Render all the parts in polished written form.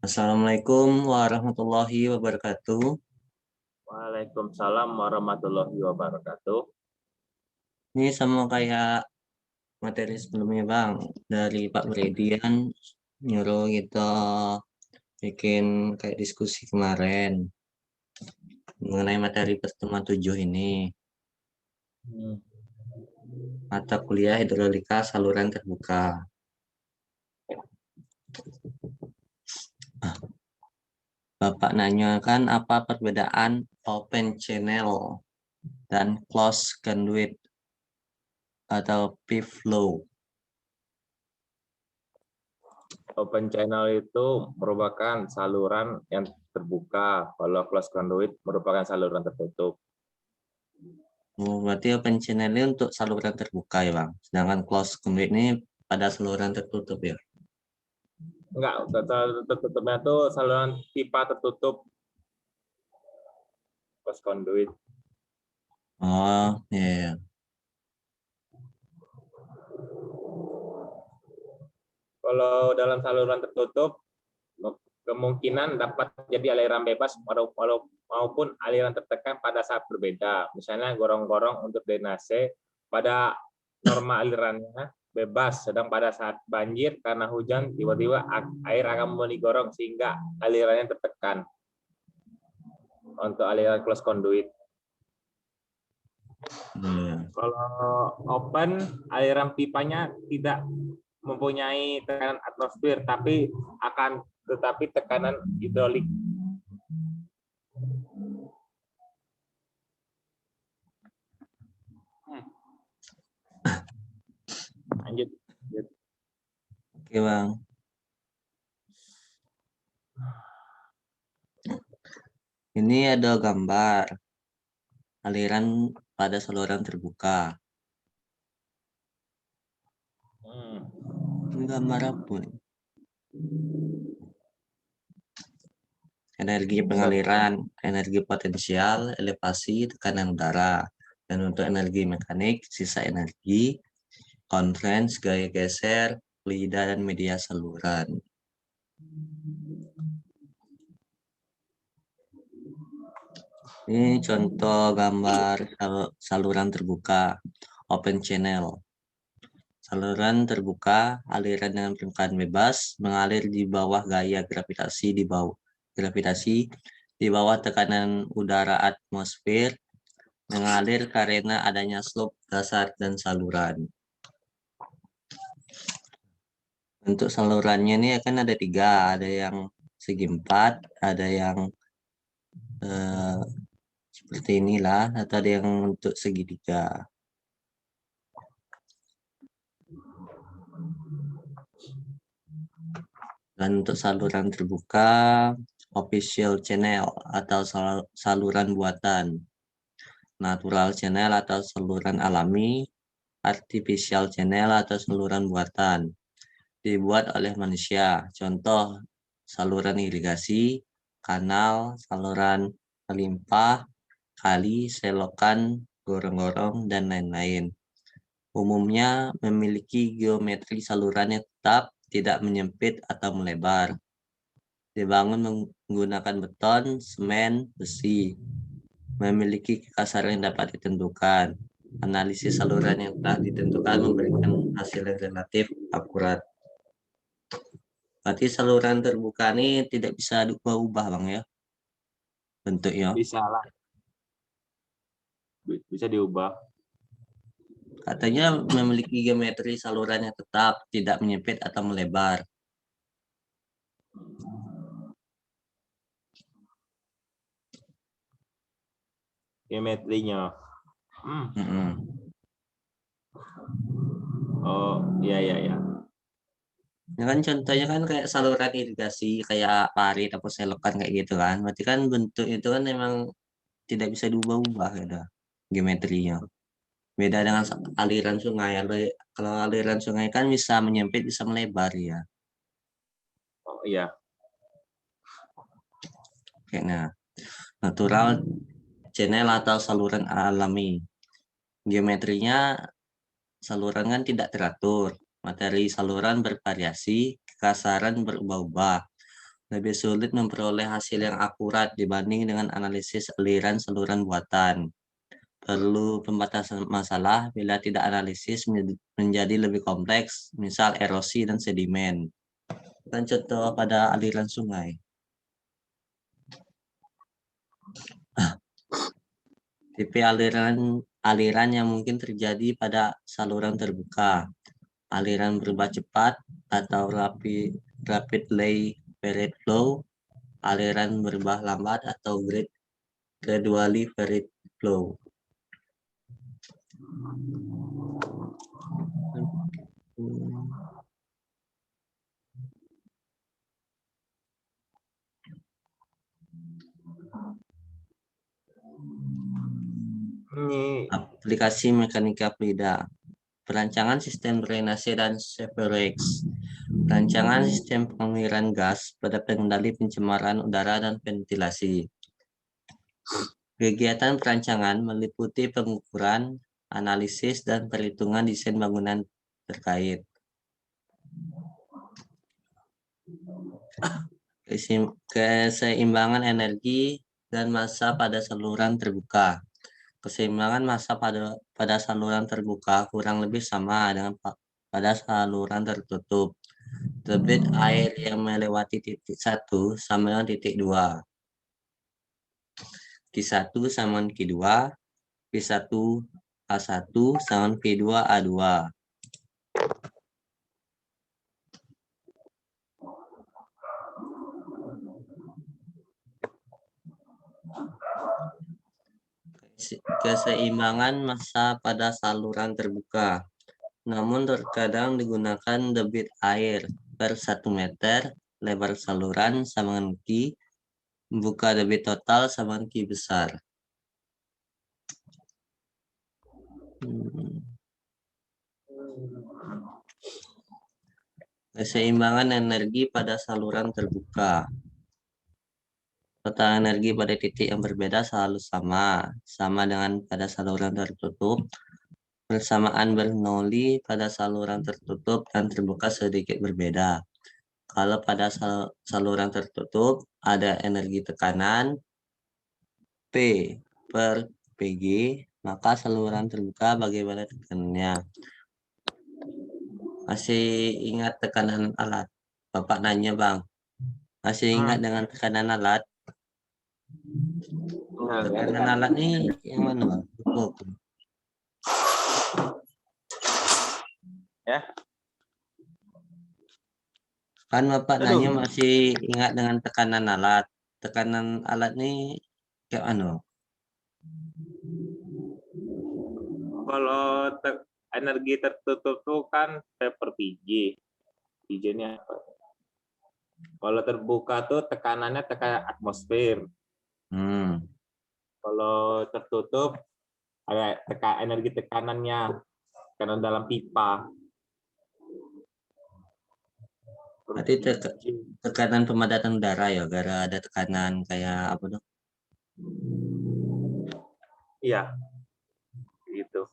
Assalamualaikum warahmatullahi wabarakatuh. Waalaikumsalam warahmatullahi wabarakatuh. Ini sama kayak materi sebelumnya Bang, dari Pak Bredian nyuruh kita bikin kayak diskusi kemarin mengenai materi pertemuan 7 ini, mata kuliah hidrolika saluran terbuka. Bapak nanyakan apa perbedaan open channel dan closed conduit atau PIV-flow. Open channel itu merupakan saluran yang terbuka, kalau closed conduit merupakan saluran tertutup. Oh, berarti open channel ini untuk saluran terbuka ya Bang, sedangkan closed conduit ini pada saluran tertutup ya. Enggak, tertutupnya itu saluran pipa tertutup, closed conduit. Oh, iya. Iya. Kalau dalam saluran tertutup, kemungkinan dapat jadi aliran bebas maupun aliran tertekan pada saat berbeda. Misalnya gorong-gorong untuk drainase pada norma alirannya bebas, sedang pada saat banjir karena hujan tiba-tiba air akan memenuhi gorong sehingga alirannya tertekan. Untuk aliran closed conduit. Kalau open, aliran pipanya tidak mempunyai tekanan atmosfer, tetapi tekanan hidrolik. Lanjut. Oke Bang. Ini ada gambar aliran pada saluran terbuka. Ini gambar apa? Energi pengaliran, energi potensial, elevasi, tekanan udara. Dan untuk energi mekanik, sisa energi, conference, gaya geser, fluida, dan media saluran. Ini contoh gambar saluran terbuka, open channel. Saluran terbuka, aliran dengan permukaan bebas, mengalir di bawah gaya gravitasi di bawah tekanan udara atmosfer, mengalir karena adanya slope dasar dan saluran. Untuk salurannya ini akan ada 3, ada yang segi 4, ada yang seperti inilah, atau ada yang untuk segitiga. Dan untuk saluran terbuka, official channel atau saluran buatan, natural channel atau saluran alami, artificial channel atau saluran buatan, dibuat oleh manusia. Contoh, saluran irigasi, kanal, saluran pelimpah, kali, selokan, gorong-gorong, dan lain-lain. Umumnya memiliki geometri saluran yang tetap, tidak menyempit atau melebar. Dibangun menggunakan beton, semen, besi. Memiliki kekasaran yang dapat ditentukan. Analisis saluran yang telah ditentukan memberikan hasil yang relatif akurat. Berarti saluran terbuka ini tidak bisa diubah-ubah Bang ya, bentuknya. Bisa lah. Bisa diubah. Katanya memiliki geometri saluran yang tetap, tidak menyempit atau melebar. Geometrinya. Oh, iya. Ya kan contohnya kan kayak saluran irigasi, kayak parit atau selokan kayak gitu kan. Berarti kan bentuk itu kan memang tidak bisa diubah-ubah gitu, geometrinya. Beda dengan aliran sungai. Kalau aliran sungai kan bisa menyempit, bisa melebar ya. Oh iya. Kayaknya natural channel atau saluran alami. Geometrinya saluran kan tidak teratur. Materi saluran bervariasi, kekasaran berubah-ubah. lebih sulit memperoleh hasil yang akurat dibanding dengan analisis aliran saluran buatan. Perlu pembatasan masalah bila tidak analisis menjadi lebih kompleks, misal erosi dan sedimen. Kan contoh pada aliran sungai. Tipe aliran yang mungkin terjadi pada saluran terbuka. Aliran berubah cepat atau rapidly varied flow, aliran berubah lambat atau gradually varied flow. Aplikasi mekanika fluida. Perancangan sistem drainase dan Severex. Rancangan sistem pengaliran gas pada pengendali pencemaran udara dan ventilasi. Kegiatan perancangan meliputi pengukuran, analisis, dan perhitungan desain bangunan terkait. Keseimbangan energi dan massa pada saluran terbuka. Keseimbangan massa pada saluran terbuka kurang lebih sama dengan pada saluran tertutup. Debit air yang melewati titik 1 sama dengan titik 2. Q1 sama dengan Q2, P1 A1 sama dengan P2 A2. Keseimbangan massa pada saluran terbuka. Namun terkadang digunakan debit air per 1 meter, lebar saluran sama dengan Q, buka debit total sama dengan Q besar. Keseimbangan energi pada saluran terbuka. Total energi pada titik yang berbeda selalu sama dengan pada saluran tertutup. Persamaan Bernoulli pada saluran tertutup dan terbuka sedikit berbeda. Kalau pada saluran tertutup ada energi tekanan P per PG, maka saluran terbuka bagaimana tekanannya? Masih ingat tekanan alat? Bapak nanya, Bang. Masih ingat dengan tekanan alat? Tekanan alat nih yang mana, Bang? Ya. Kan Bapak nanya masih ingat dengan tekanan alat. Tekanan alat nih kayak mana? Kalau energi tertutup tuh kan P per PG. PG-nya apa? Kalau terbuka tuh tekanannya tekanan atmosfer. Kalau tertutup ada energi tekanannya karena dalam pipa. Berarti tekanan pemadatan udara ya, gara ada tekanan kayak apa dong? Iya, gitu.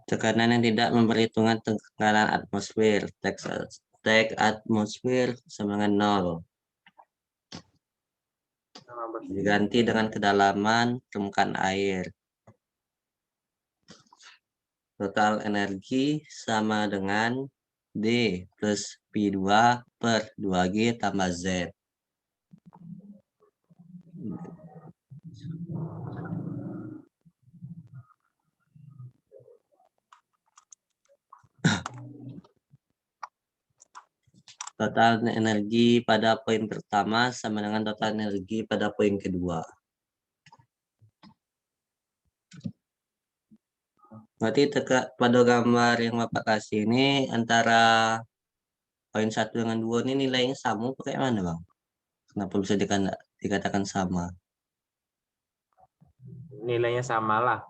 Tekanan yang tidak memperhitungkan tekanan atmosfer, tek atmosfer sama dengan 0. Diganti dengan kedalaman permukaan air. Total energi sama dengan D plus P2 per 2G tambah Z. Total energi pada poin pertama sama dengan total energi pada poin kedua. Berarti pada gambar yang Bapak kasih ini antara poin 1 dengan 2 ini nilainya sama pakai mana, Bang? Kenapa bisa dikatakan sama? Nilainya sama lah.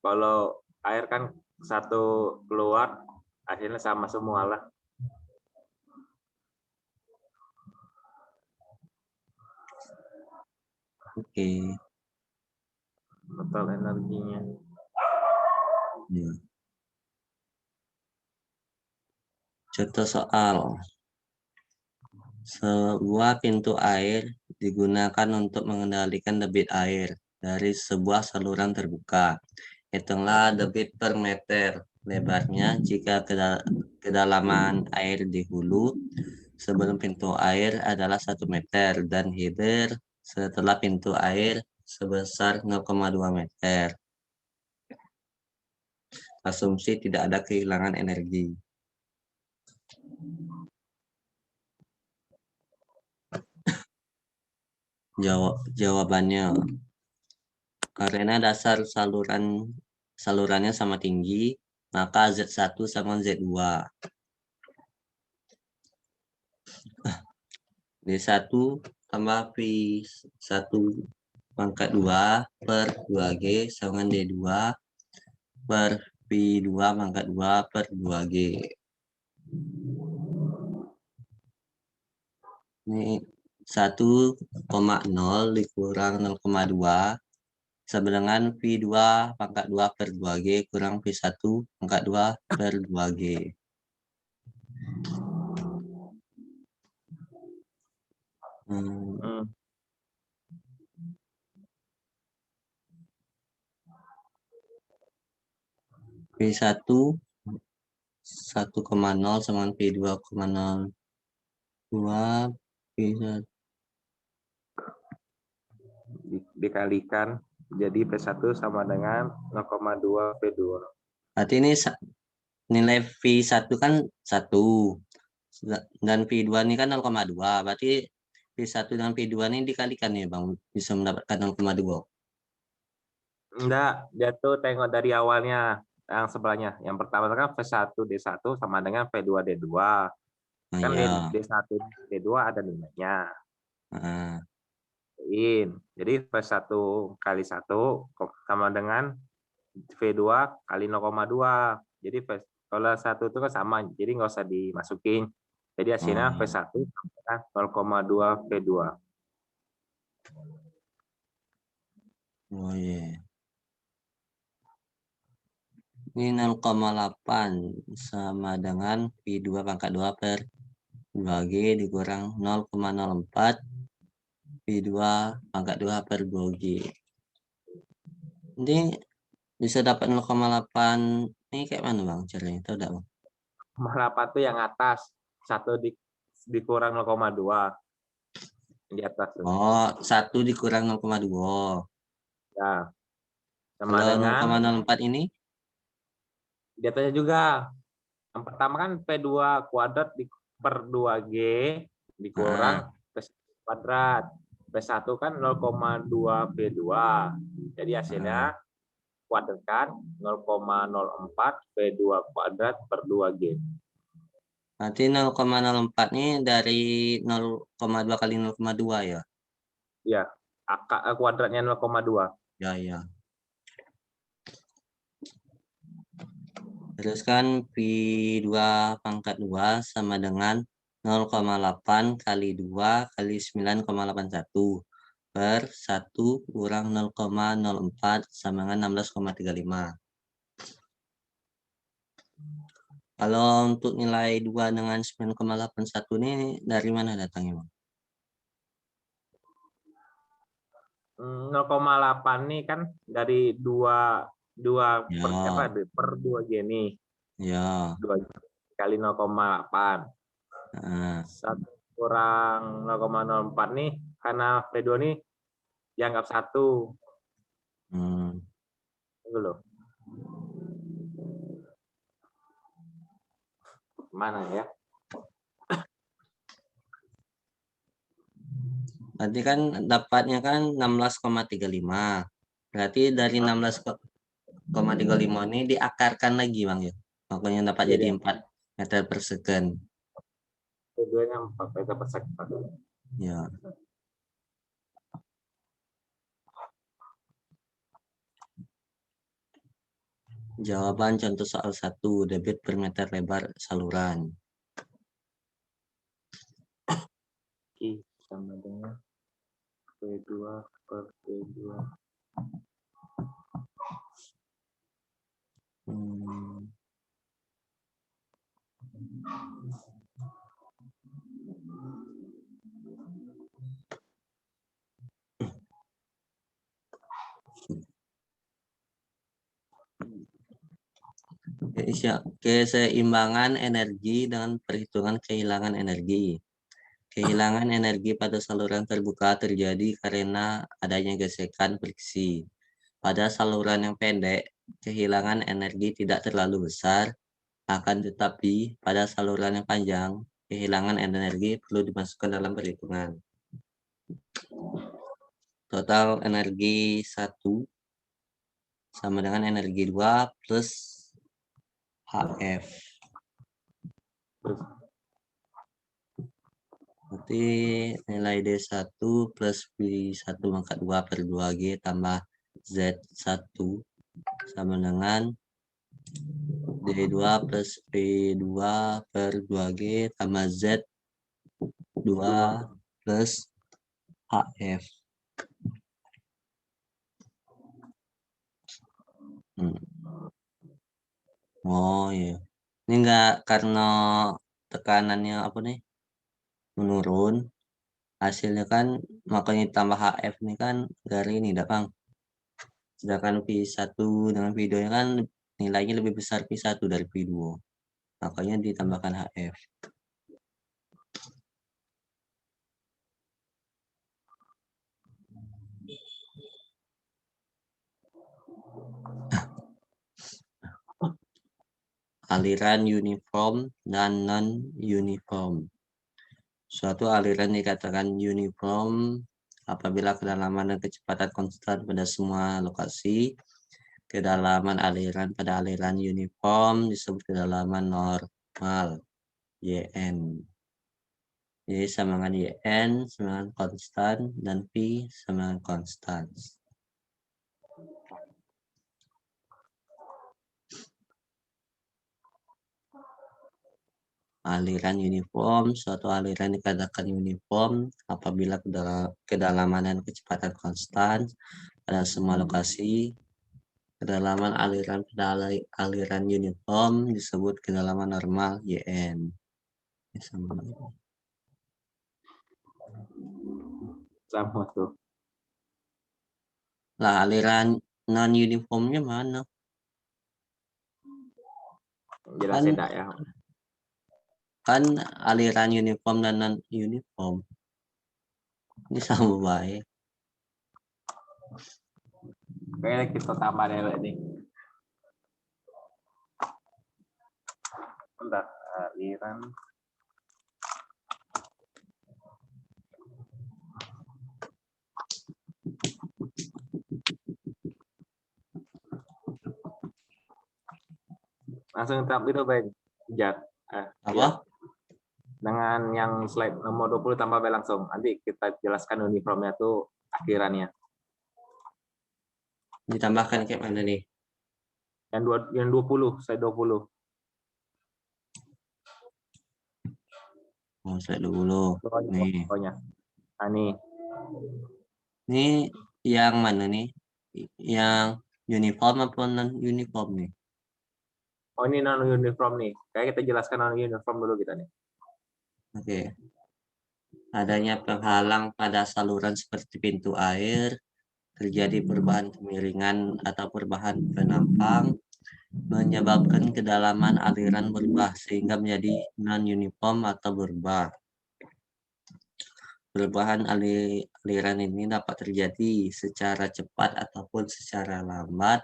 Kalau air kan satu keluar, hasilnya sama semua lah. Oke. Total energinya. Ya. Contoh soal. Sebuah pintu air digunakan untuk mengendalikan debit air dari sebuah saluran terbuka. Hitunglah debit per meter lebarnya jika kedalaman air di hulu sebelum pintu air adalah 1 meter dan hilir setelah pintu air sebesar 0,2 meter. Asumsi tidak ada kehilangan energi. Jawabannya, karena dasar salurannya sama tinggi, maka Z1 sama Z2. D1 tambah P1 pangkat 2 per 2G sama D2 per P2 pangkat 2 per 2G. Ini 1,0 dikurang 0,2 sama dengan P2 pangkat 2 per 2G kurang P1 pangkat 2 per 2G. P1 1,0 sama P2,02 P1 dikalikan jadi P1 sama dengan 0,2 P2. Berarti ini nilai P1 kan 1 dan P2 ini kan 0,2. Berarti P1 dengan P2 ini dikalikan ya Bang, bisa mendapatkan 0,2. Enggak, dia tuh tengok dari awalnya yang sebelahnya. Yang pertama kan V1D1 sama dengan V2D2. Nah, Kan ya. D1 D2 ada nilainya. Nah. Jadi V1 kali 1 sama dengan V2 kali 0,2. Jadi kalau 1 itu kan sama, jadi nggak usah dimasukin. Jadi hasilnya V1 sama 0,2 V2. Oh iya. Ini 0,8 sama dengan P2 pangkat 2 per 2G dikurang 0,04 P2 pangkat 2 per 2G. Ini bisa dapat 0,8 ini kayak mana Bang caranya? Tahu enggak Bang? 0,8 itu yang atas, 1 dikurang 0,2 di atas tuh. Oh, 1 dikurang 0,2. Ya, sama Kalau dengan 0,04 ini? di atasnya juga. Yang pertama kan P2 kuadrat per 2G dikurang Nah, P1 kuadrat. P1 kan 0,2 P2. Jadi hasilnya kuadratkan 0,04 P2 kuadrat per 2G. berarti 0,04 ini dari 0,2 kali 0,2 ya? Ya, kuadratnya 0,2. Ya, ya. Terus kan P2 pangkat 2 sama dengan 0,8 kali 2 kali 9,81 per 1 kurang 0,04 sama dengan 16,35. Kalau untuk nilai 2 dengan 9,81 ini dari mana datangnya, Bang? 0,8 nih kan dari 2 Ya, per 2 gini. ya. 2 kali 0,8. Nah, 1 kurang 0,04 nih karena P2 nih dianggap 1. Tunggu loh. Mana ya? berarti kan dapatnya kan 16,35. Berarti dari 16,35 ini diakarkan lagi, Bang ya. Makanya dapat jadi Iya, 4 meter per second. P2-nya 4 meter per second. Ya. Jawaban contoh soal 1, debit per meter lebar saluran. I sama dengan P2 per P2. Keseimbangan energi dengan perhitungan kehilangan energi. Kehilangan energi pada saluran terbuka terjadi karena adanya gesekan friksi. Pada saluran yang pendek, kehilangan energi tidak terlalu besar, akan tetapi pada saluran yang panjang, kehilangan energi perlu dimasukkan dalam perhitungan. Total energi 1 sama dengan energi 2 plus HF. Berarti nilai D1 plus B1 pangkat 2 per 2G tambah Z1 sama dengan D2 plus P2 per 2G tambah Z2 plus HF. Oh iya. Ini enggak karena tekanannya apa nih? Menurun. Hasilnya kan makanya tambah HF ini kan dari ini dah Bang. Sedangkan P1 dengan P2 nya kan nilainya lebih besar P1 dari P2. Makanya ditambahkan HF. Aliran uniform dan non-uniform. Suatu aliran dikatakan uniform apabila kedalaman dan kecepatan konstan pada semua lokasi. Kedalaman aliran pada aliran uniform disebut kedalaman normal, YN. Jadi sama dengan YN sama dengan konstan dan P sama dengan konstan. Aliran uniform, suatu aliran dikatakan uniform apabila kedalaman dan kecepatan konstan pada semua lokasi. Kedalaman aliran pada aliran uniform disebut kedalaman normal YN. Sama tuh. Lah aliran non uniformnya mana? Jelasin dah ya. Kan aliran uniform dan non uniform ini sama baik. Kayaknya kita tambah deh nih. Bentar, aliran. Langsung tab itu baik. Jat. Apa? Ya. Dengan yang slide nomor 20 tambah B langsung. Nanti kita jelaskan uniformnya tuh akhirannya. Ditambahkan kayak mana nih? Yang 20, slide 20. Oh, slide dulu. Nih. Pokoknya. Nah, nih. Ini yang mana nih? Yang uniform atau non uniform nih? Oh, ini non uniform nih. Kayak kita jelaskan non uniform dulu kita nih. Oke. Adanya penghalang pada saluran seperti pintu air, terjadi perubahan kemiringan atau perubahan penampang, menyebabkan kedalaman aliran berubah sehingga menjadi non-uniform atau berubah. Perubahan aliran ini dapat terjadi secara cepat ataupun secara lambat,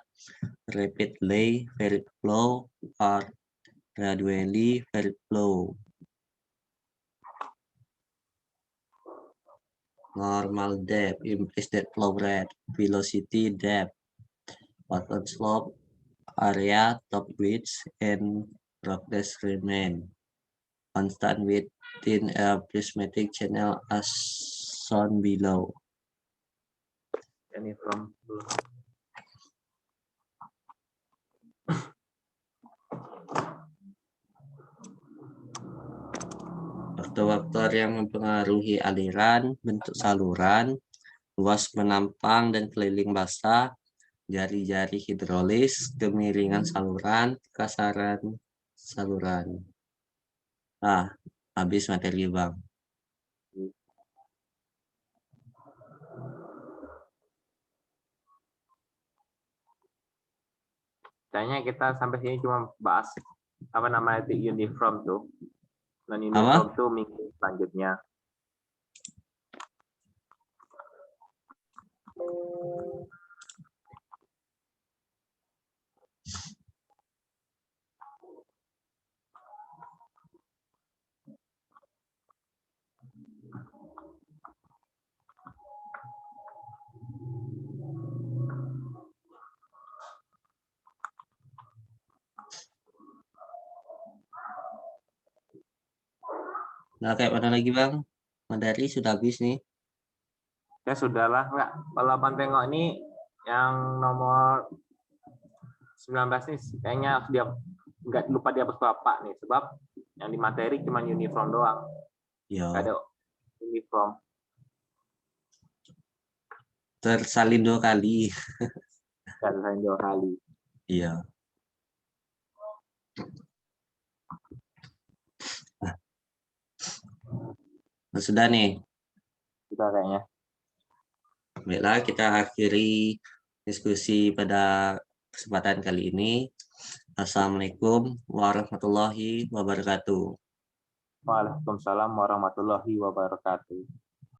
rapidly varied flow, or gradually varied flow. Normal depth implies that flow rate, velocity, depth, bottom slope, area, top width, and roughness remain constant within a prismatic channel as shown below. Uniform. Faktor-faktor yang mempengaruhi aliran, bentuk saluran, luas penampang dan keliling basah, jari-jari hidrolis, kemiringan saluran, kasaran saluran. Ah, habis materi Bang. Kayaknya kita sampai sini cuma bahas apa namanya itu uniform tuh. Dan uniform Apa? tuh minggu selanjutnya. Nah, kayak mana lagi Bang? Materi sudah habis nih. Ya sudahlah, enggak. Kalau Abang tengok ini yang nomor 19 nih kayaknya harus dia nggak lupa dihapus Bapak nih sebab yang di materi cuma uniform doang. Nggak Yo, ada uniform. tersalin 2 kali. Dan saya 2 kali. Iya. Nah, sudah nih. Sudah kayaknya. Baiklah, kita akhiri diskusi pada kesempatan kali ini. Assalamualaikum warahmatullahi wabarakatuh. Waalaikumsalam warahmatullahi wabarakatuh.